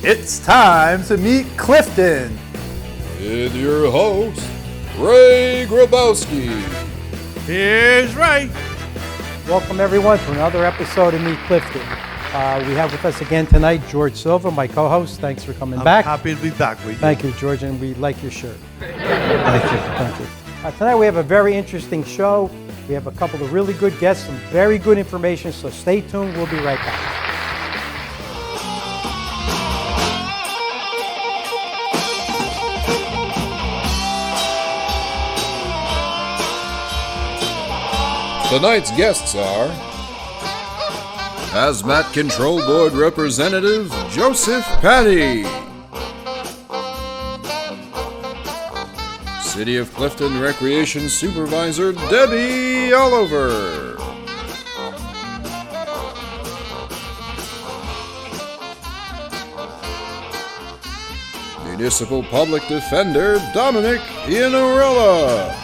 It's time to meet Clifton. With your host, Ray Grabowski. Here's Ray. Welcome everyone to another episode of Meet Clifton. We have with us again tonight George Silva, my co-host. Thanks for coming back. I'm happy to be back with you. Thank you, George, and we like your shirt. Thank you. Tonight we have a very interesting show. We have a couple of really good guests, some very good information, so stay tuned. We'll be right back. Tonight's guests are Hazmat Control Board Representative Joseph Patti, City of Clifton Recreation Supervisor Debbie Oliver, Municipal Public Defender Dominic Iannarella,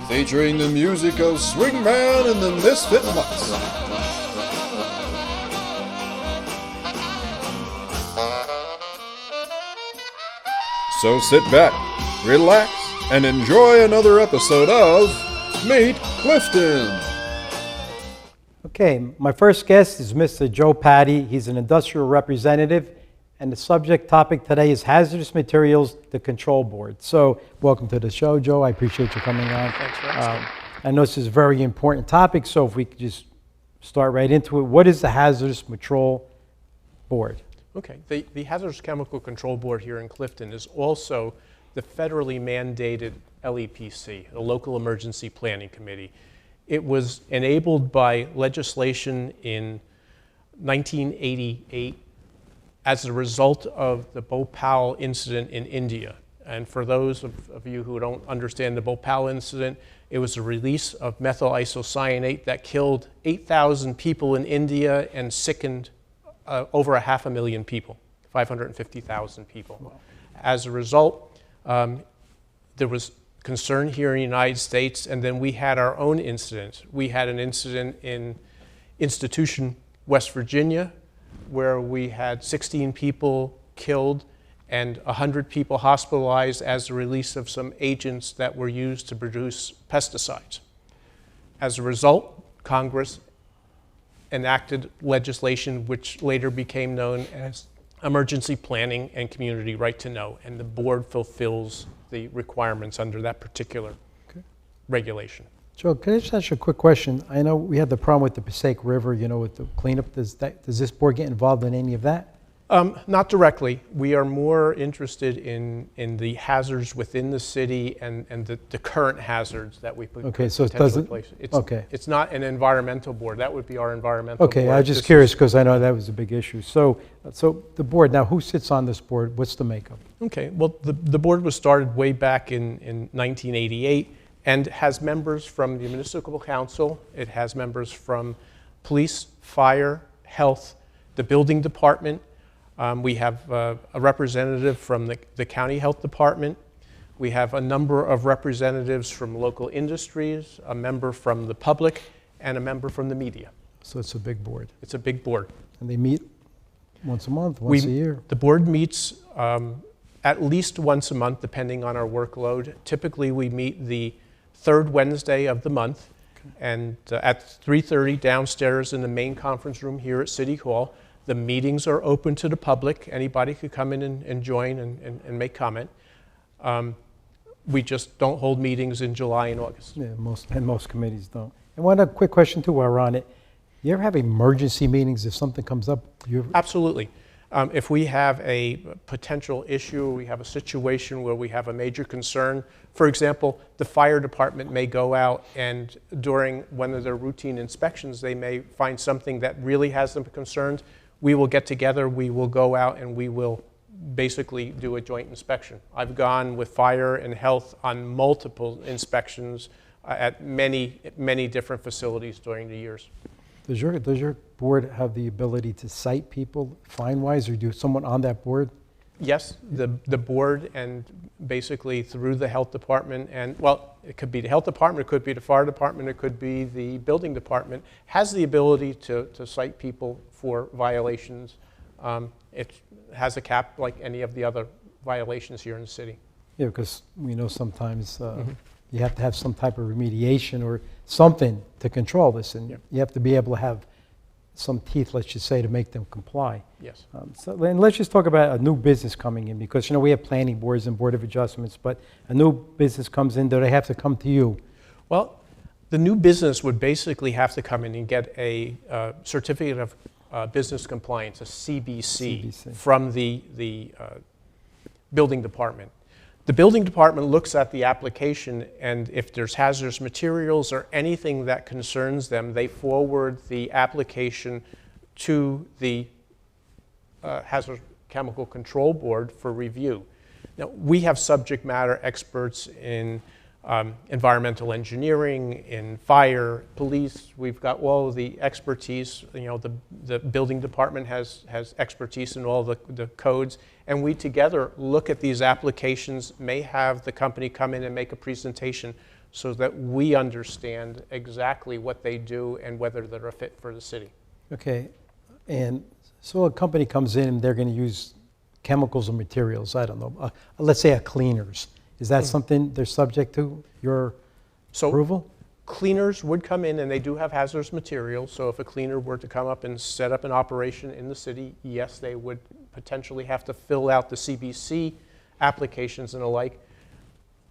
featuring the music of Swingman and the Misfit Nuts. So sit back, relax, and enjoy another episode of Meet Clifton. Okay, my first guest is Mr. Joe Patti. He's an industrial representative, and the subject topic today is hazardous materials, the control board. So welcome to the show, Joe. I appreciate you coming on. Thanks for asking. I know this is a very important topic, so if we could just start right into it. What is the hazardous control board? Okay, the Hazardous Chemical Control Board here in Clifton is also the federally mandated LEPC, the Local Emergency Planning Committee. It was enabled by legislation in 1988 as a result of the Bhopal incident in India. And for those of you who don't understand the Bhopal incident, it was a release of methyl isocyanate that killed 8,000 people in India and sickened over 500,000 people, 550,000 people. Wow. As a result, there was concern here in the United States, and then we had our own incident. We had an incident in Institution, West Virginia, where we had 16 people killed and 100 people hospitalized as a release of some agents that were used to produce pesticides. As a result, Congress enacted legislation which later became known as Emergency Planning and Community Right to Know, and the board fulfills the requirements under that particular regulation. Joe, can I just ask you a quick question? I know we had the problem with the Passaic River, with the cleanup. Does this board get involved in any of that? Not directly. We are more interested in the hazards within the city and the current hazards that we put so it doesn't. It's not an environmental board. That would be our environmental board. Okay, I was just curious because I know that was a big issue. So the board, now who sits on this board? What's the makeup? Okay, well, the board was started way back in 1988 and has members from the municipal council. It has members from police, fire, health, the building department. We have a representative from the county health department. We have a number of representatives from local industries, a member from the public, and a member from the media. So it's a big board. It's a big board. And they meet once a month, once a year? The board meets at least once a month, depending on our workload. Typically, we meet the third Wednesday of the month, and at 3:30 downstairs in the main conference room here at City Hall. The meetings are open to the public. Anybody could come in and join and make comment. We just don't hold meetings in July and August. Yeah, most committees don't. And one quick question too while we're on it. You ever have emergency meetings if something comes up? Absolutely. If we have a potential issue, we have a situation where we have a major concern, for example, the fire department may go out and during one of their routine inspections, they may find something that really has them concerned. We will get together, we will go out, and we will basically do a joint inspection. I've gone with fire and health on multiple inspections at many, many different facilities during the years. Does your board have the ability to cite people fine-wise, or do someone on that board? Yes, the board and basically through the health department and, well, it could be the health department, it could be the fire department, it could be the building department, has the ability to cite people for violations. It has a cap like any of the other violations here in the city. Yeah, because we know sometimes you have to have some type of remediation or something to control this, and you have to be able to have some teeth, let's just say, to make them comply. Yes. So then let's just talk about a new business coming in, because we have planning boards and board of adjustments, but a new business comes in, do they have to come to you? Well, the new business would basically have to come in and get a certificate of business compliance, a CBC, from the building department. The building department looks at the application, and if there's hazardous materials or anything that concerns them, they forward the application to the Hazard Chemical Control Board for review. Now, we have subject matter experts in environmental engineering, in fire, police. We've got all of the expertise. The building department has expertise in all the codes, and we together look at these applications, may have the company come in and make a presentation so that we understand exactly what they do and whether they're a fit for the city. Okay, and so a company comes in and they're going to use chemicals or materials, I don't know, let's say cleaners. Is that something they're subject to, your approval? Cleaners would come in, and they do have hazardous materials, so if a cleaner were to come up and set up an operation in the city, yes, they would potentially have to fill out the CBC applications and the like.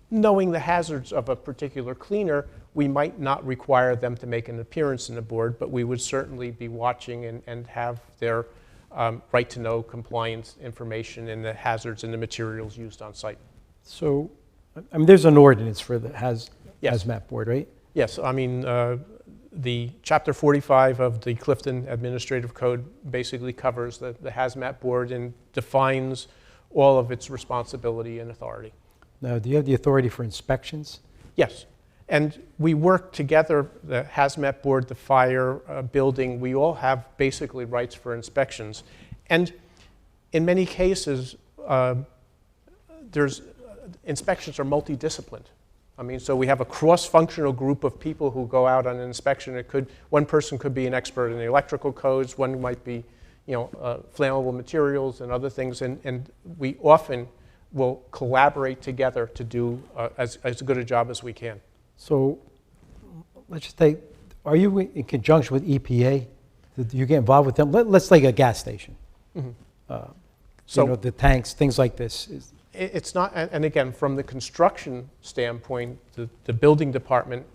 Knowing the hazards of a particular cleaner, we might not require them to make an appearance in the board, but we would certainly be watching and have their right to know compliance information and the hazards and the materials used on site. So, there's an ordinance for the hazmat board, right? Yes, the Chapter 45 of the Clifton Administrative Code basically covers the hazmat board and defines all of its responsibility and authority. Now, do you have the authority for inspections? Yes, and we work together, the hazmat board, the fire building, we all have basically rights for inspections. And in many cases, inspections are multidisciplined. So we have a cross-functional group of people who go out on an inspection. One person could be an expert in the electrical codes, one might be, flammable materials and other things, and we often will collaborate together to do as good a job as we can. So, let's just take, are you in conjunction with EPA? Do you get involved with them? Let's take a gas station. The tanks, things like this. It's not, and again, from the construction standpoint, the building department,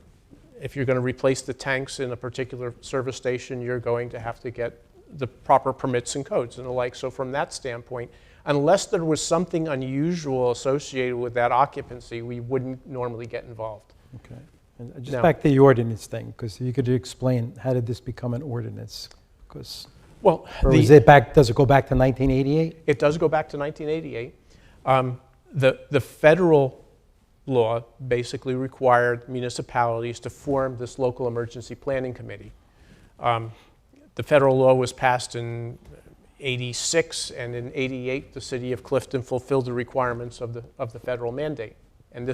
if you're going to replace the tanks in a particular service station, you're going to have to get the proper permits and codes and the like. So from that standpoint, unless there was something unusual associated with that occupancy, we wouldn't normally get involved. Okay. And just back to the ordinance thing, because you could explain, how did this become an ordinance? Does it go back to 1988? It does go back to 1988. The federal law basically required municipalities to form this local emergency planning committee. The federal law was passed in '86, and in '88, the city of Clifton fulfilled the requirements of the federal mandate. And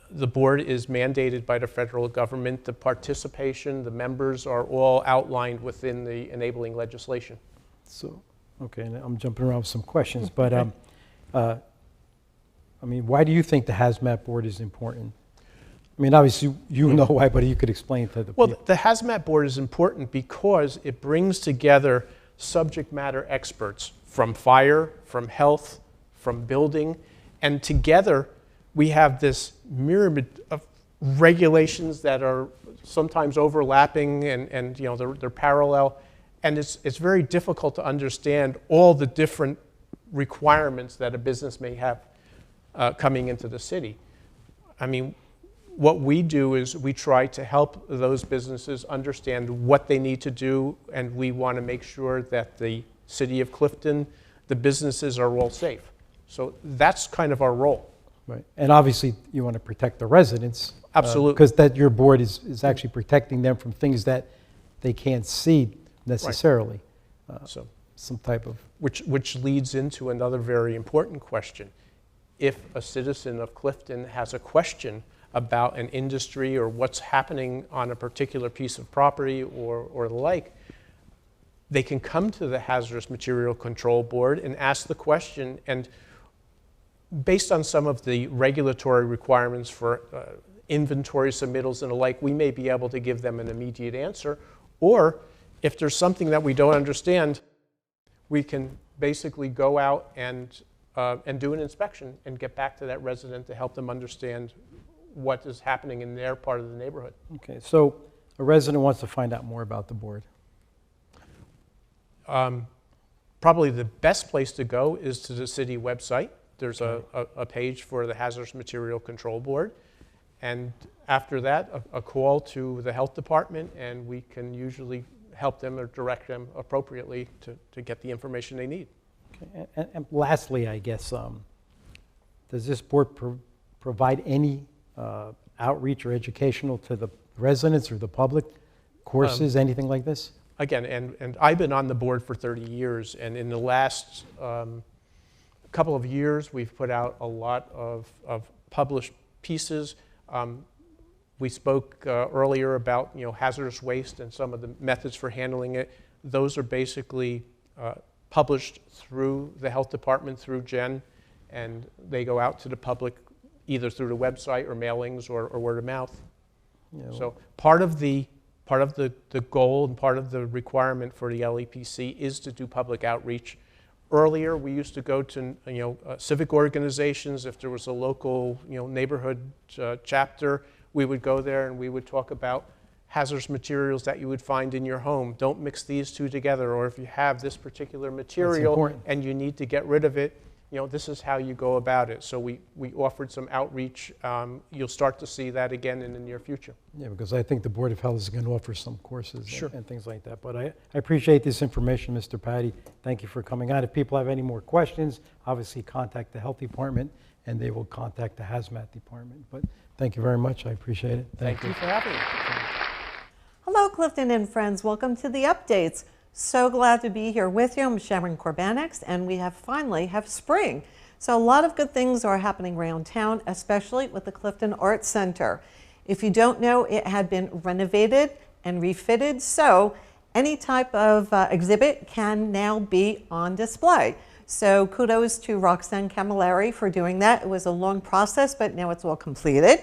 the board is mandated by the federal government. The participation, the members are all outlined within the enabling legislation. So, okay, and I'm jumping around with some questions, but why do you think the hazmat board is important? Obviously you know why, but you could explain to the people. Well, the hazmat board is important because it brings together subject matter experts from fire, from health, from building, and together we have this myriad of regulations that are sometimes overlapping and they're parallel, and it's very difficult to understand all the different requirements that a business may have coming into the city. What we do is we try to help those businesses understand what they need to do, and we want to make sure that the city of Clifton, the businesses are all safe. So that's kind of our role. Right, and obviously you want to protect the residents. Absolutely. Because your board is actually protecting them from things that they can't see necessarily. Right. some type of... Which leads into another very important question. If a citizen of Clifton has a question about an industry or what's happening on a particular piece of property or the like, they can come to the Hazardous Material Control Board and ask the question, and based on some of the regulatory requirements for inventory submittals and the like, we may be able to give them an immediate answer. Or if there's something that we don't understand, we can basically go out and do an inspection and get back to that resident to help them understand what is happening in their part of the neighborhood. Okay, so a resident wants to find out more about the board. Probably the best place to go is to the city website. There's a page for the Hazardous Material Control Board. And after that, a call to the health department, and we can usually help them or direct them appropriately to get the information they need. Okay. And lastly, I guess, does this board provide any outreach or educational to the residents or the public, courses, anything like this? Again, and I've been on the board for 30 years, and in the last couple of years, we've put out a lot of published pieces. We spoke earlier about hazardous waste and some of the methods for handling it. Those are basically published through the health department, through Jen, and they go out to the public either through the website or mailings or word of mouth. So part of the goal and part of the requirement for the LEPC is to do public outreach. Earlier, we used to go to civic organizations. If there was a local neighborhood chapter, we would go there and we would talk about hazardous materials that you would find in your home. Don't mix these two together, or if you have this particular material and you need to get rid of it, this is how you go about it. So we offered some outreach. You'll start to see that again in the near future. Yeah, because I think the Board of Health is going to offer some courses and things like that. But I appreciate this information, Mr. Patti. Thank you for coming on. If people have any more questions, obviously contact the Health Department, and they will contact the Hazmat Department. But thank you very much. I appreciate it. Thank you for having me. Hello, Clifton and friends. Welcome to the updates. So glad to be here with you. I'm Sharon Corbanix, and we finally have spring. So a lot of good things are happening around town, especially with the Clifton Arts Center. If you don't know, it had been renovated and refitted, so any type of exhibit can now be on display. So kudos to Roxanne Camilleri for doing that. It was a long process, but now it's all completed.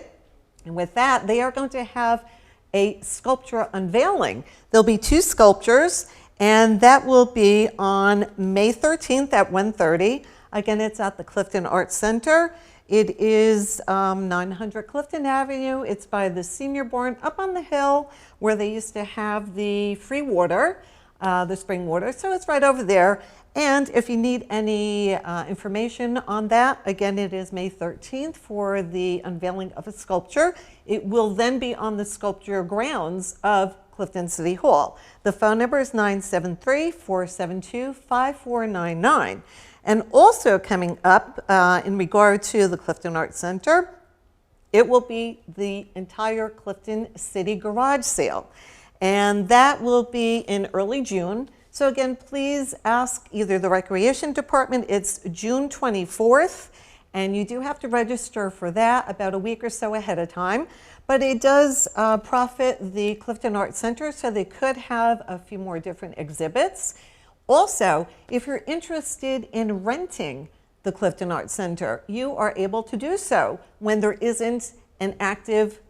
And with that, they are going to have a sculpture unveiling. There'll be 2 sculptures, and that will be on May 13th at 1:30. Again, it's at the Clifton Arts Center. It is 900 Clifton Avenue. It's by the Senior Barn up on the hill where they used to have the free water, the spring water. So it's right over there. And if you need any information on that, again, it is May 13th for the unveiling of a sculpture. It will then be on the sculpture grounds of Clifton City Hall. The phone number is 973-472-5499. And also coming up in regard to the Clifton Arts Center, it will be the entire Clifton City Garage Sale. And that will be in early June. So again, please ask either the Recreation Department. It's June 24th, and you do have to register for that about a week or so ahead of time. But it does profit the Clifton Arts Center, so they could have a few more different exhibits. Also, if you're interested in renting the Clifton Arts Center, you are able to do so when there isn't an active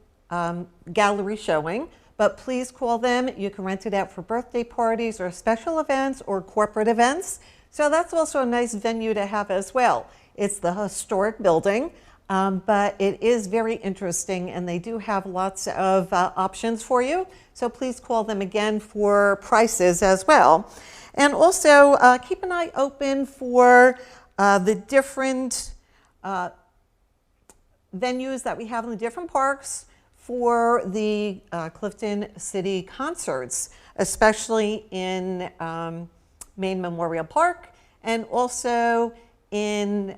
gallery showing. But please call them. You can rent it out for birthday parties or special events or corporate events. So that's also a nice venue to have as well. It's the historic building, but it is very interesting, and they do have lots of options for you. So please call them again for prices as well. And also keep an eye open for the different venues that we have in the different parks for the Clifton City concerts, especially in Maine Memorial Park and also in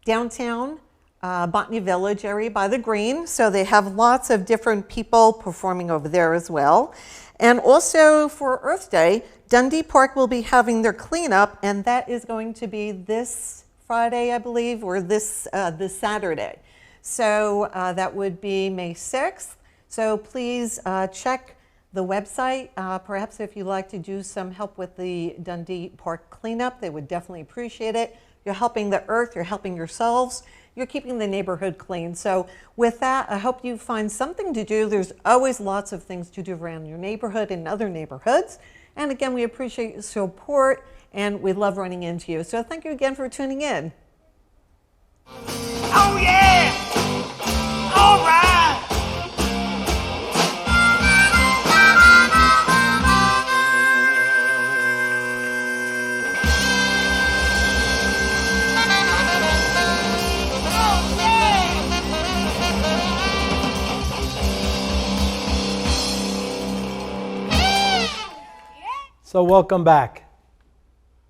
downtown Botany Village area by the Green. So they have lots of different people performing over there as well. And also for Earth Day, Dundee Park will be having their cleanup, and that is going to be this Friday, I believe, or this Saturday. So that would be May 6th. So please check the website. Perhaps if you'd like to do some help with the Dundee Park cleanup, they would definitely appreciate it. You're helping the earth, you're helping yourselves, you're keeping the neighborhood clean. So with that, I hope you find something to do. There's always lots of things to do around your neighborhood and other neighborhoods. And again, we appreciate your support and we love running into you. So thank you again for tuning in. Oh yeah! All right! So welcome back.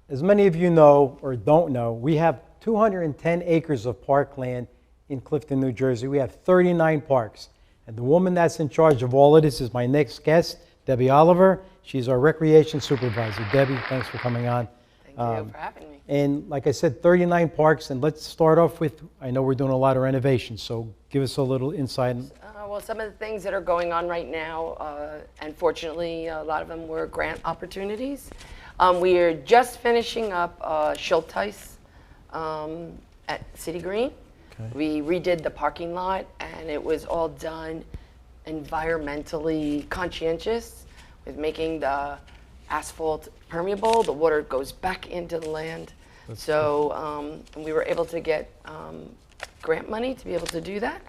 As many of you know or don't know, we have 210 acres of parkland in Clifton, New Jersey. We have 39 parks. And the woman that's in charge of all of this is my next guest, Debbie Oliver. She's our recreation supervisor. Debbie, thanks for coming on. Thank you for having me. And like I said, 39 parks. And let's start off with, I know we're doing a lot of renovations, so give us a little insight. Well, some of the things that are going on right now, and fortunately, a lot of them were grant opportunities. We are just finishing up Schulteis at City Green. Okay. We redid the parking lot, and it was all done environmentally conscientious with making the asphalt permeable. The water goes back into the land. That's so we were able to get grant money to be able to do that.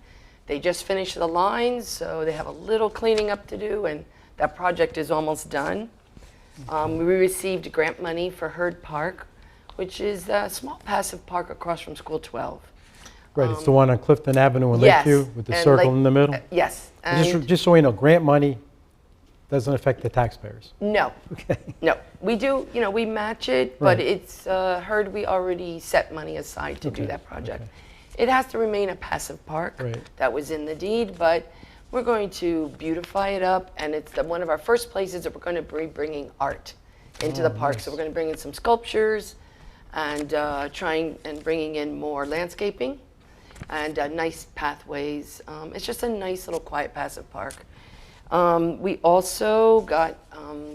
They just finished the lines, so they have a little cleaning up to do, and that project is almost done. We received grant money for Hurd Park, which is a small passive park across from School 12. Right, it's the one on Clifton Avenue in Yes, Lakeview with the circle in the middle? Yes. Just so we know, grant money doesn't affect the taxpayers. No. Okay. No. We do, we match it, but it's Hurd, we already set money aside to do that project. Okay. It has to remain a passive park. Right. That was in the deed, but we're going to beautify it up, and it's one of our first places that we're going to be bringing art into the park. Nice. So we're going to bring in some sculptures and trying and bringing in more landscaping and nice pathways. It's just a nice little quiet passive park. We also got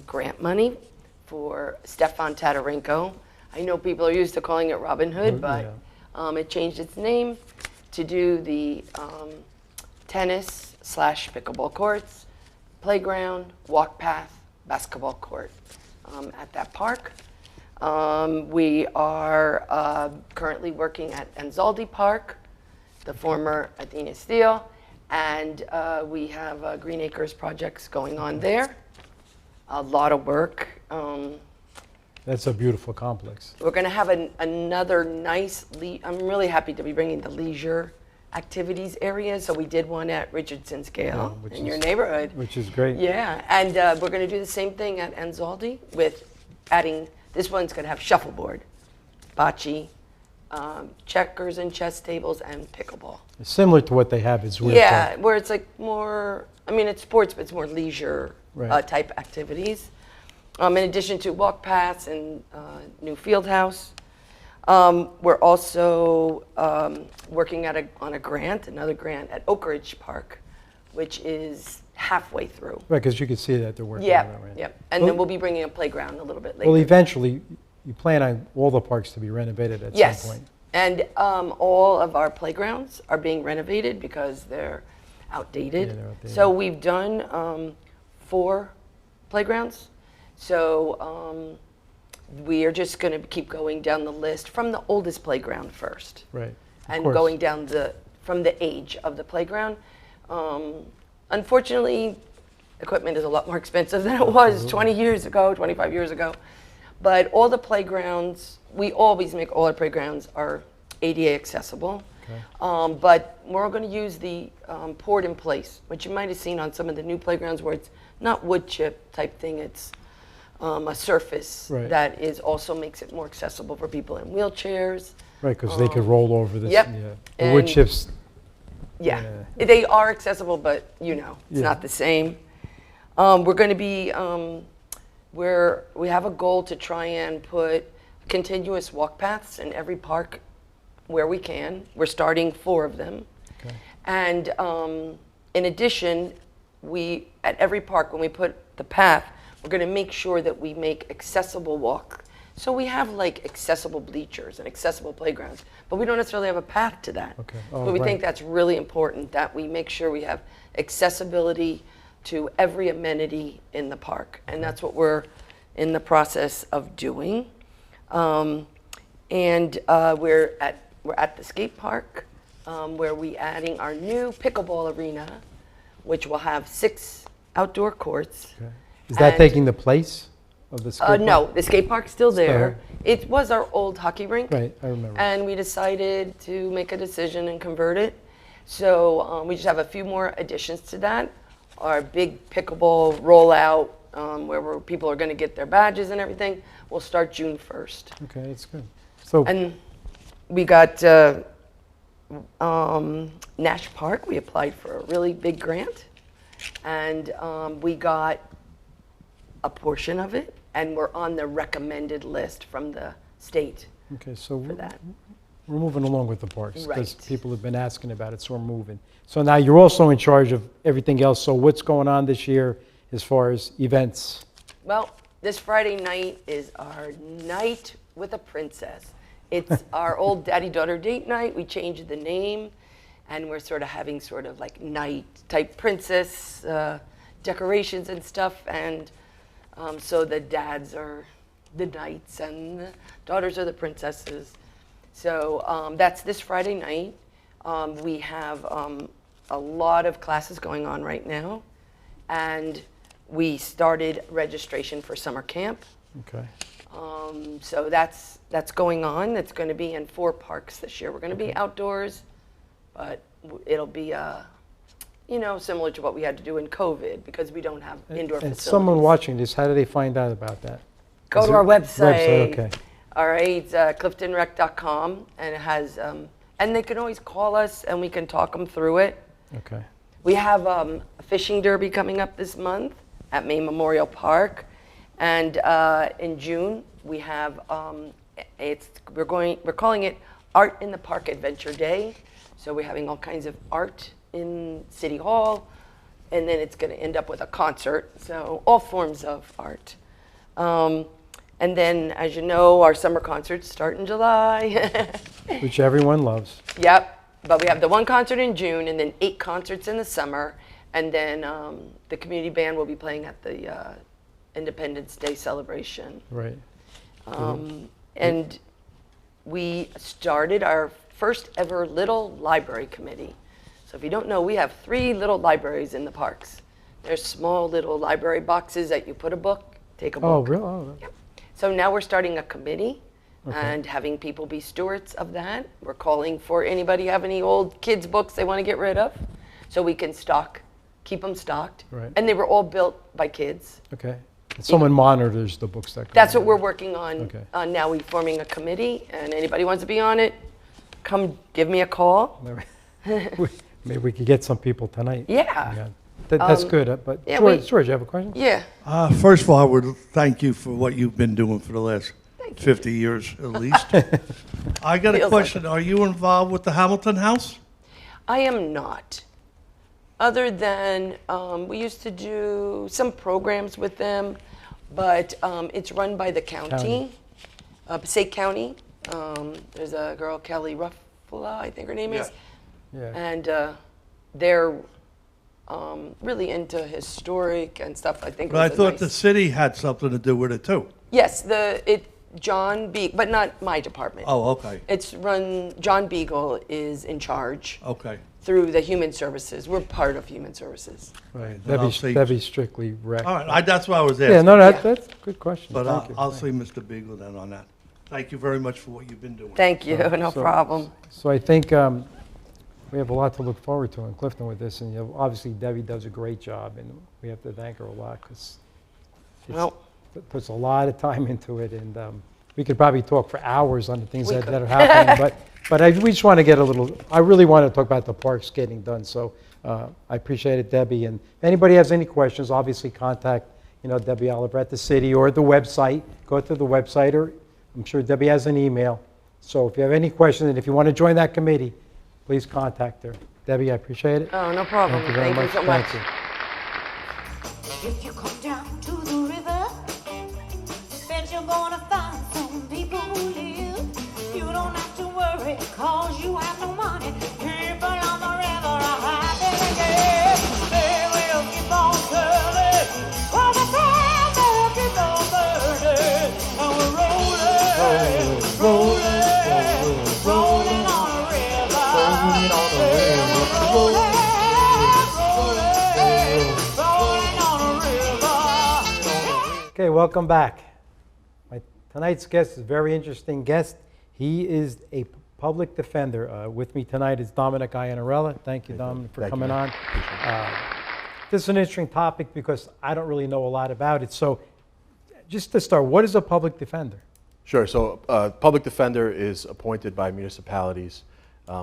grant money for Stefan Tatarenko. I know people are used to calling it Robin Hood, but it changed its name to do the tennis/pickleball courts, playground, walk path, basketball court at that park. We are currently working at Anzaldi Park, the former Athena Steel, and we have Green Acres projects going on there. A lot of work. That's a beautiful complex. We're going to have another nice, I'm really happy to be bringing the leisure activities area. So we did one at Richardson Scale in your neighborhood. Which is great. Yeah, and we're going to do the same thing at Anzaldi with adding, this one's going to have shuffleboard, bocce, checkers and chess tables, and pickleball. It's similar to what they have at Zwift. Yeah, where it's like more, it's sports, but it's more leisure type activities. In addition to walk paths and new field house. We're also working on another grant at Oak Ridge Park, which is halfway through. Right, because you can see that they're working on that, right? Yep. And then we'll be bringing a playground a little bit later. Well, eventually, you plan on all the parks to be renovated at some point. And all of our playgrounds are being renovated because they're outdated. Yeah, they're outdated. So we've done 4 playgrounds. So we are just going to keep going down the list from the oldest playground first. Right. And going down from the age of the playground. Unfortunately, equipment is a lot more expensive than it was 20 years ago, 25 years ago. But all the playgrounds, we always make all our playgrounds are ADA accessible. Okay. But we're going to use the poured in place, which you might have seen on some of the new playgrounds where it's not wood chip type thing, it's a surface that is also makes it more accessible for people in wheelchairs. Right, because they could roll over this. Yep. Yeah. The wood And- chips. Yeah, Yeah. they are accessible, but it's Yeah. not the same. We're going to be, we have a goal to try and put continuous walk paths in every park where we can. We're starting 4 of them. Okay. And in addition, at every park, when we put the path, we're going to make sure that we make accessible walk. So we have like accessible bleachers and accessible playgrounds, but we don't necessarily have a path to that. Okay. Oh, But we right. think that's really important, that we make sure we have accessibility to every amenity in the park. And that's what we're in the process of doing. We're at the skate park, where we adding our new pickleball arena, which will have 6 outdoor courts. Okay. Is that And- taking the place of the skate park? No, the skate park's still there. there. It was our old hockey rink. Right, I remember. And we decided to make a decision and convert it. So we just have a few more additions to that. Our big pickleball rollout, where people are going to get their badges and everything, will start June 1st. Okay, that's good. So, And we got Nash Park. We applied for a really big grant, and we got a portion of it, and we're on the recommended list from the state okay, so for that. we're moving along with the parks because Right. people have been asking about it, so we're moving. So now you're also in charge of everything else. So what's going on this year as far as events? Well, this Friday night is our night with a princess. It's our old daddy-daughter date night. We changed the name, and we're sort of having sort of like night-type princess decorations and stuff. And so the dads are the knights, and the daughters are the princesses. So that's this Friday night. We have a lot of classes going on right now, and we started registration for summer camp. Okay. So that's going on. It's going to be in 4 parks this year. We're going to be outdoors, but it'll be similar to what we had to do in COVID because we don't have indoor And facilities. someone watching this, how do they find out about that? Go Is to it- our website. Okay. All right, cliftonrec.com, and it has, and they can always call us and we can talk them through it. Okay. We have a fishing derby coming up this month at Maine Memorial Park, and in June we have we're calling it Art in the Park Adventure Day. So we're having all kinds of art in City Hall, and then it's going to end up with a concert. So all forms of art. And then, as you know, our summer concerts start in July. Which everyone loves. Yep, but we have the 1 concert in June and then 8 concerts in the summer. And then the community band will be playing at the Independence Day celebration. Right. And we started our first ever little library committee. So if you don't know, we have 3 little libraries in the parks. There's small little library boxes that you put a book, take a Oh, book. really? Oh, Yep. So now we're starting a committee and having people be stewards of that. We're calling for anybody have any old kids' books they want to get rid of, so we can keep them stocked. Right. And they were all built by kids. okay. And someone monitors the books that come That's what in. we're working on. Okay. Now we're forming a committee, and anybody wants to be on it, come give me a call. Maybe we could get some people tonight. Yeah. That's good. But yeah, George, you have a question? Yeah. First of all, I would thank you for what you've been doing for the last 50 years at least. I got a Feels question. Are you involved with the Hamilton House? I am not. Other than we used to do some programs with them, but it's run by the county, Passaic County. There's a girl, Kelly Ruffala, I think her name is, Yeah. and they're really into historic and stuff. I think. But I was a thought nice- the city had something to do with it too. Yes, John Beagle, but not my department. Oh, okay. It's run. John Beagle is in charge Okay. through the Human Services. We're part of Human Services. Right. then I'll see. That'd be strictly rec. All right. That's what I was asking. Yeah, no, Yeah. that's a good question. But Thank you. I'll see Mr. Beagle then on that. Thank you very much for what you've been doing. Thank you. No So- problem. So I think we have a lot to look forward to in Clifton with this, and obviously Debbie does a great job, and we have to thank her a lot because Well, it puts a lot of time into it, and we could probably talk for hours on the things We that could. are happening, but we just want to get a little, I really want to talk about the parks getting done, so I appreciate it, Debbie. And if anybody has any questions, obviously contact, Debbie Oliver at the city or the website. Go to the website, or I'm sure Debbie has an email. So if you have any questions, and if you want to join that committee, please contact her. Debbie, I appreciate it. Oh, no problem. Thank you very much. so much. Thank you. If you come down to the river, bet you're gonna find some people who live. You don't have to worry, cause you have no money. People on the river are happy again. They will keep on turning, while the thunder keeps on burning. And we're rolling, rolling on a river. Rolling on a river. Rolling on a river. Okay, welcome back. Tonight's guest is a very interesting guest. He is a public defender. With me tonight is Dominic Iannarella. Thank you, Dominic, for coming on. This is an interesting topic because I don't really know a lot about it. So just to start, what is a public defender? Sure. So public defender is appointed by municipalities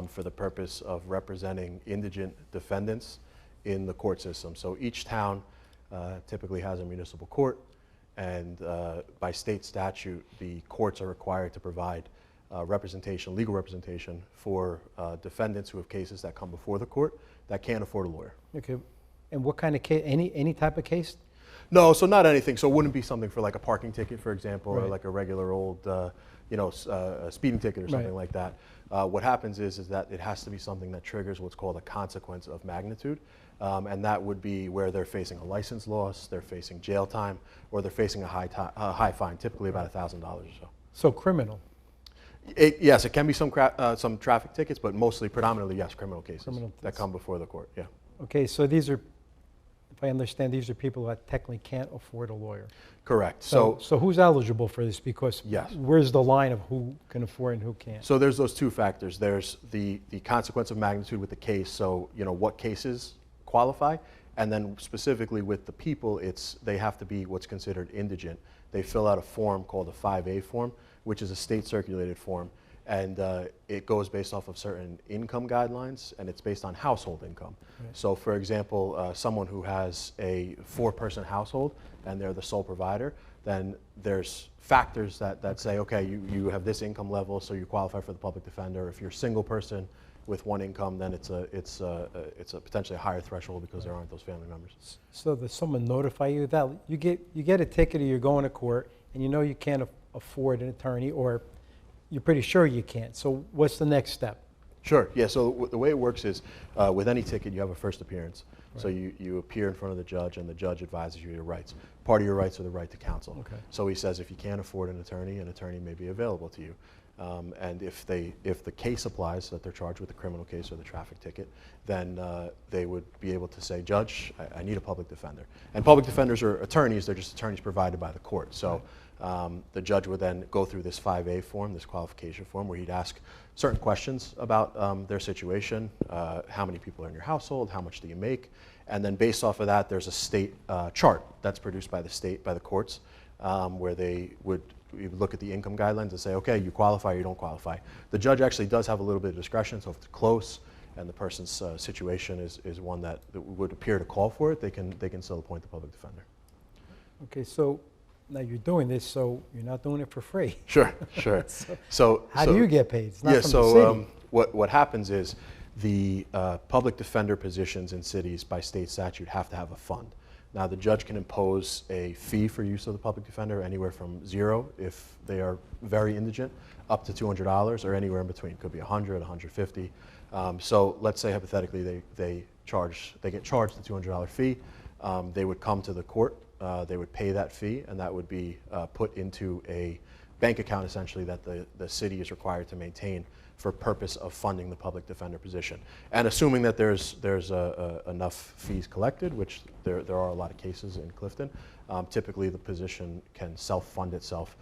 for the purpose of representing indigent defendants in the court system. So each town typically has a municipal court, and by state statute, the courts are required to provide representation, legal representation for defendants who have cases that come before the court that can't afford a lawyer. Okay, and what kind of case? Any type of case? No, so not anything. So it wouldn't be something for like a parking ticket, for example, or Right. like a regular old, speeding ticket or something Right. like that. What happens is that it has to be something that triggers what's called a consequence of magnitude, and that would be where they're facing a license loss, they're facing jail time, or they're facing a high fine, typically about $1,000 or so. So criminal. Yes, it can be some traffic tickets, but mostly, predominantly, yes, criminal cases Criminal that come before the court. Yeah. Okay, so these are, if I understand, these are people that technically can't afford a lawyer. Correct. So who's eligible for this? Because Yes. where's the line of who can afford and who can't? So there's those two factors. There's the consequence of magnitude with the case, so what cases qualify, and then specifically with the people, they have to be what's considered indigent. They fill out a form called a 5A form, which is a state circulated form, and it goes based off of certain income guidelines, and it's based on household income. Right. So for example, someone who has a 4-person household and they're the sole provider, then there's factors that say, okay, you have this income level, so you qualify for the public defender. If you're a single person with one income, then it's a potentially a higher threshold because there aren't those family members. So does someone notify you that you get a ticket or you're going to court and you can't afford an attorney, or you're pretty sure you can't? So what's the next step? Sure. Yeah. So the way it works is, with any ticket, you have a first appearance. Right. So you appear in front of the judge, and the judge advises you your rights. Part of your rights are the right to counsel. Okay. So he says if you can't afford an attorney may be available to you. And if the case applies, that they're charged with the criminal case or the traffic ticket, then they would be able to say, Judge, I need a public defender. And public defenders are attorneys. They're just attorneys provided by the court. So the judge would then go through this 5A form, this qualification form, where he'd ask certain questions about their situation, how many people are in your household, how much do you make, and then based off of that, there's a state chart that's produced by the state, by the courts, where they would look at the income guidelines and say, okay, you qualify or you don't qualify. The judge actually does have a little bit of discretion, so if it's close and the person's situation is one that would appear to call for it, they can still appoint the public defender. Okay, so now you're doing this, so you're not doing it for free. Sure. So how do you get paid? It's not from the city. What happens is the public defender positions in cities by state statute have to have a fund. Now, the judge can impose a fee for use of the public defender anywhere from $0 if they are very indigent, up to $200, or anywhere in between. It could be $100, $150. So let's say hypothetically they get charged the $200 fee. They would come to the court. They would pay that fee, and that would be put into a bank account essentially that the city is required to maintain for purpose of funding the public defender position. And assuming that there's enough fees collected, which there are a lot of cases in Clifton, typically the position can self-fund itself.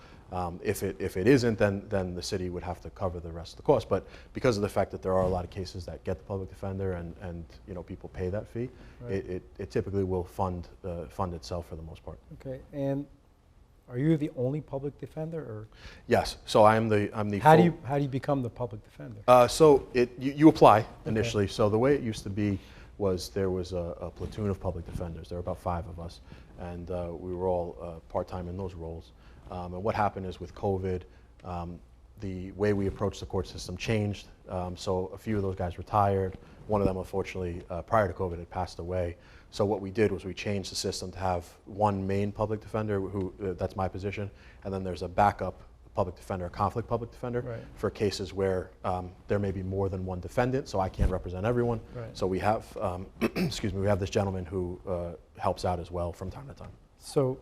If it isn't, then the city would have to cover the rest of the cost. But because of the fact that there are a lot of cases that get the public defender and people pay that fee, right, it typically will fund itself for the most part. Okay, and Are you the only public defender, or Yes, so I'm the how do full- you become the public defender? So you apply initially. So the way it used to be was there was a platoon of public defenders. There were about 5 of us, and we were all part-time in those roles. And what happened is with COVID, the way we approached the court system changed. So a few of those guys retired. One of them, unfortunately, prior to COVID, had passed away. So what we did was we changed the system to have one main public defender, who that's my position, and then there's a backup public defender, a conflict public defender, Right. for cases where there may be more than one defendant, so I can't represent everyone. Right. So we have, excuse me, we have this gentleman who helps out as well from time to time. So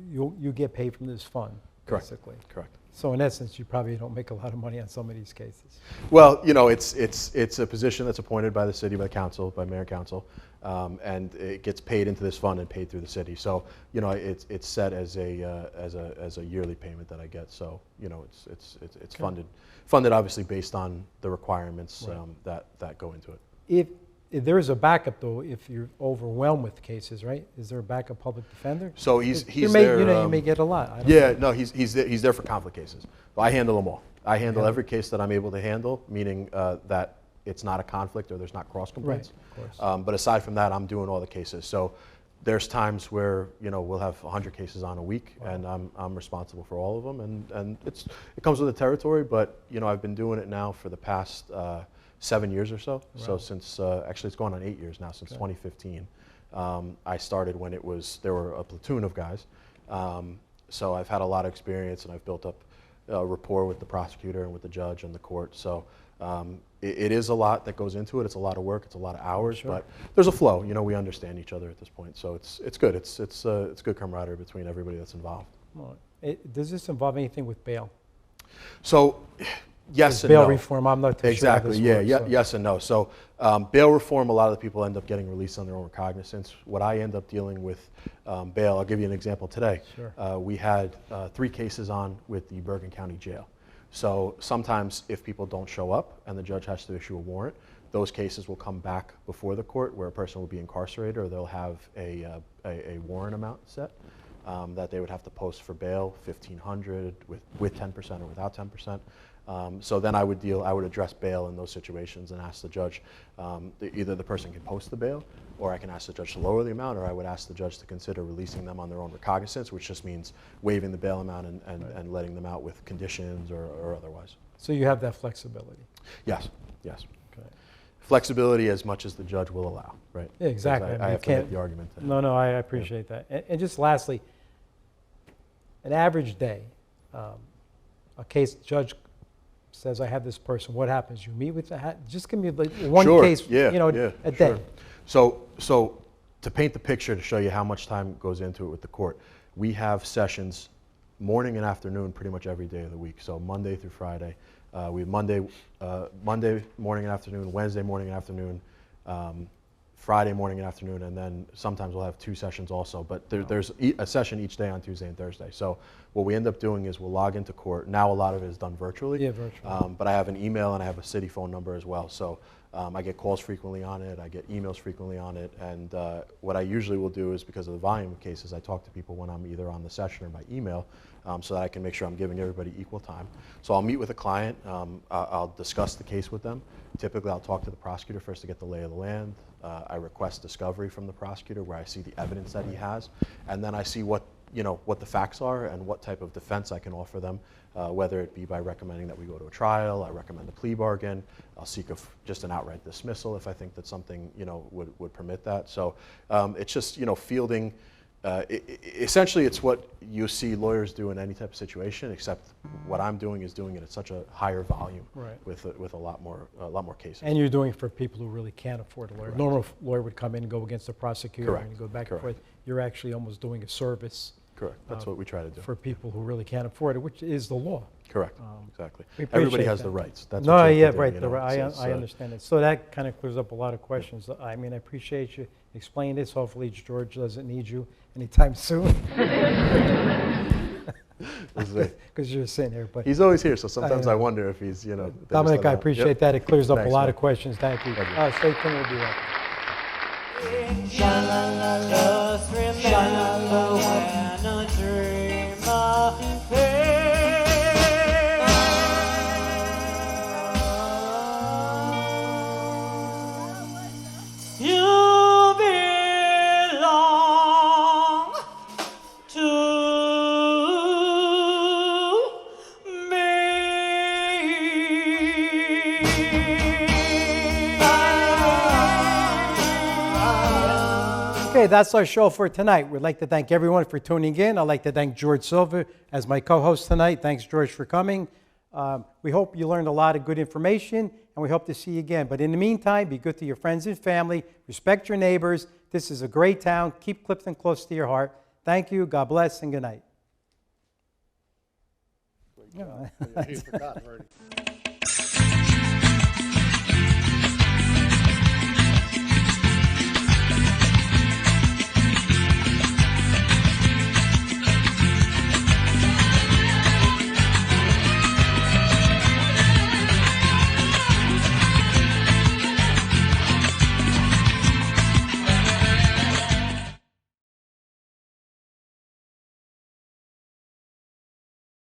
you get paid from this fund, Correct. basically. Correct. So in essence, you probably don't make a lot of money on some of these cases. Well, you know, it's a position that's appointed by the city, by council, by mayor and council, and it gets paid into this fund and paid through the city. So, you know, it's set as a yearly payment that I get. So, you know, it's funded obviously based on the requirements Right. that go into it. If there is a backup, though, if you're overwhelmed with cases, right? Is there a backup public defender? So he's you there. know, you may get a lot. I don't Yeah, know. no, he's there for conflict cases. I handle them all. I handle every case that I'm able to handle, meaning that it's not a conflict or there's not cross complaints. Right, of course. But aside from that, I'm doing all the cases. So there's times where, you know, we'll have 100 cases on a week, and I'm responsible for all of them, and it comes with the territory. But you know, I've been doing it now for the past 7 years or so. So Wow. since actually it's going on 8 years now, since 2015. I started when there were a platoon of guys. So I've had a lot of experience, and I've built up rapport with the prosecutor and with the judge and the court. So it is a lot that goes into it. It's a lot of work. It's a lot of hours, Sure. but there's a flow. You know, we understand each other at this point, so it's good. It's good camaraderie between everybody that's involved. Well, does this involve anything with bail? So yes and Bail no. reform, I'm not too sure how Exactly. this Yeah. works, Yeah. so- Yes and no. So bail reform, a lot of the people end up getting released on their own recognizance. What I end up dealing with bail, I'll give you an example today. Sure. We had 3 cases on with the Bergen County Jail. So sometimes if people don't show up and the judge has to issue a warrant, those cases will come back before the court where a person will be incarcerated, or they'll have a warrant amount set that they would have to post for bail, $1,500 with 10% or without 10%. So then I would address bail in those situations and ask the judge, either the person can post the bail, or I can ask the judge to lower the amount, or I would ask the judge to consider releasing them on their own recognizance, which just means waiving the bail amount and letting them out with conditions or otherwise. So you have that flexibility. Yes, yes. Okay. Flexibility as much as the judge will allow, right? Yeah, exactly. Because I I mean, have you to make can't- the argument. that- No, I appreciate that. And just lastly, an average day, a case judge says, I have this person, what happens? You meet with the, just give me like one Sure, case, yeah, you know, yeah, a sure. day. So to paint the picture, to show you how much time goes into it with the court, we have sessions morning and afternoon pretty much every day of the week. So Monday through Friday. We have Monday morning and afternoon, Wednesday morning and afternoon, Friday morning and afternoon, and then sometimes we'll have 2 sessions also. But there's a session each day on Tuesday and Thursday. So what we end up doing is we'll log into court. Now a lot of it is done virtually. Yeah, virtual. But I have an email and I have a city phone number as well. So I get calls frequently on it. I get emails frequently on it. And what I usually will do is, because of the volume of cases, I talk to people when I'm either on the session or by email, so that I can make sure I'm giving everybody equal time. So I'll meet with a client. I'll discuss the case with them. Typically, I'll talk to the prosecutor first to get the lay of the land. I request discovery from the prosecutor where I see the evidence that he has. And then I see what the facts are and what type of defense I can offer them, whether it be by recommending that we go to a trial. I recommend a plea bargain. I'll seek just an outright dismissal if I think that something would permit that. So it's just fielding. Essentially, it's what you see lawyers do in any type of situation, except what I'm doing is doing it at such a higher volume, Right. with a lot more cases. And you're doing it for people who really can't afford a lawyer. Correct. Normal lawyer would come in and go against the prosecutor Correct. and go back Correct. and forth. You're actually almost doing a service Correct. That's what we try to do. for people who really can't afford it, which is the law. Correct. Exactly. we Everybody appreciate has that. the rights. That's No, what you have to yeah, do, right. you know, I understand it. So that kind of clears up a lot of questions. I mean, I appreciate you explaining this. Hopefully, George doesn't need you anytime soon. Because you're sitting here. But He's always here, so sometimes know. I wonder if he's, they just Dominic, let I him out. appreciate Yep. that. It clears up Thanks, a lot man. of questions. Thank you. Thank you. Stay tuned. We'll be right back. Just remember when a dreamer Okay, that's our show for tonight. We'd like to thank everyone for tuning in. I'd like to thank George Silva as my co-host tonight. Thanks, George, for coming. We hope you learned a lot of good information, and we hope to see you again. But in the meantime, be good to your friends and family. Respect your neighbors. This is a great town. Keep Clifton close to your heart. Thank you. God bless, and good night. You forgot already.